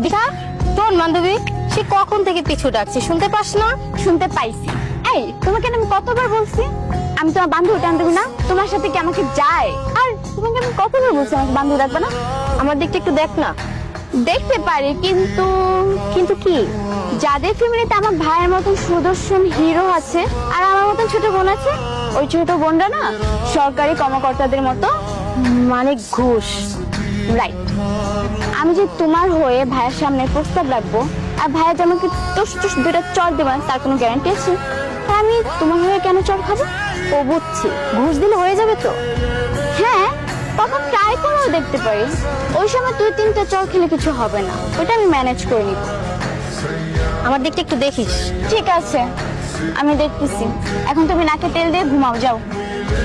দীঘা তোর বান্ধবী সে কখন থেকে পিছু ডাকছে, শুনতে পাস না? শুনতে পাইছি। এই তোমাকে আমি কতবার বলছি আমি তোমার বান্ধবী টান্ধবী না, তোমার সাথে কি আমাকে যায়? আর তোমাকে আমি কতবার বলছি আমাকে বান্ধবী রাখবে না? আমার দিকটা একটু দেখ না। দেখতে পারি, কিন্তু কিন্তু কি? যাদের ফ্যামিলিতে আমার ভাইয়ের মতন সুদর্শন হিরো আছে আর আমার মতন ছোট বোন আছে, ওই ছোট বোনরা না সরকারি কর্মকর্তাদের মতো, মানে ঘুষ। রাইট। আমি যে তোমার হয়ে ভাইয়ের সামনে প্রস্তাব রাখবো আর ভাইয়া যে আমাকে টুস টুস দুইটা চর দেবে না, তার কোনো গ্যারান্টি আছে? তা আমি তোমার হয়ে কেন চর খাবো? ও বুঝছি, ঘুষ দিলে হয়ে যাবে তো। হ্যাঁ, তখন ট্রাই করেও দেখতে পারি। ওই সময় 2-3টা চর খেলে কিছু হবে না, ওটা আমি ম্যানেজ করে নিব। আমার দিকটা একটু দেখিস। ঠিক আছে, আমি দেখতেছি। এখন তুমি নাকে তেল দিয়ে ঘুমাও, যাও।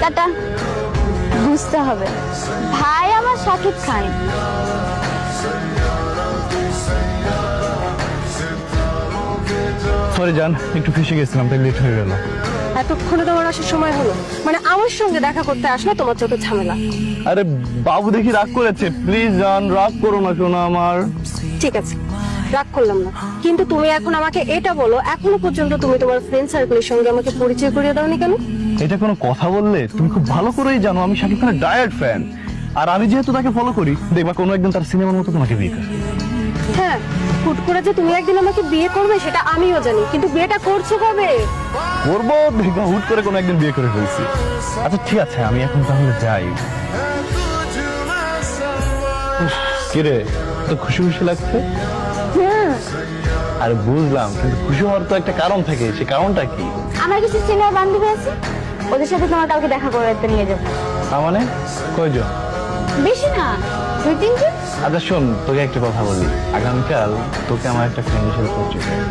টাটা। বুঝতে হবে ভাই আমার শাকিব খান। সরি জান, একটু ফেসে গেছিলাম তাই লেট হয়ে গেল। এতক্ষণে তোমার আসার সময় হলো, মানে আমার সঙ্গে দেখা করতে আসলে তোমার চোখে ঝামেলা। আরে বাবু দেখি রাগ করেছে, প্লিজ জান রাগ করো না শোনা আমার। ঠিক আছে, রাগ করলাম না, কিন্তু তুমি এখন আমাকে এটা বলো, এখনো পর্যন্ত তুমি তোমার ফ্রেন্ড সার্কেলের সঙ্গে আমাকে পরিচয় করিয়ে দাওনি কেন? এটা কোনো কথা বললে? তুমি খুব ভালো করেই জানো আমি শাকিব খানের ডায়ার্ড ফ্যান, আর আমি যেহেতু তাকে ফলো করি, দেখবা কোনো একদিন তার সিনেমার মতো তোমাকে বিয়ে করবে। হ্যাঁ, হুট করে যে তুমি একদিন আমাকে বিয়ে করবে সেটা আমিও জানি, কিন্তু বিয়েটা করছো কবে? করবো, দেখবা হুট করে কোনো একদিন বিয়ে করে ফেলছি। আচ্ছা ঠিক আছে, আমি এখন তাহলে যাই। কিরে, তো খুশি খুশি লাগছে? আরে বুঝলাম, কিন্তু খুশি হওয়ার তো একটা কারণ থাকে, সে কারণটা কি? আমার কিছু সিনিয়র বান্ধবী আছে, ওদের সাথে তোমার কালকে দেখা করে নিয়ে যাবো। তার মানে কয়জন? বেশি না, 2-3 জন। আচ্ছা শোন, তোকে একটা কথা বলি, আগামীকাল তোকে আমার একটা ফ্রেন্ডের সাথে পরিচয় করাবো।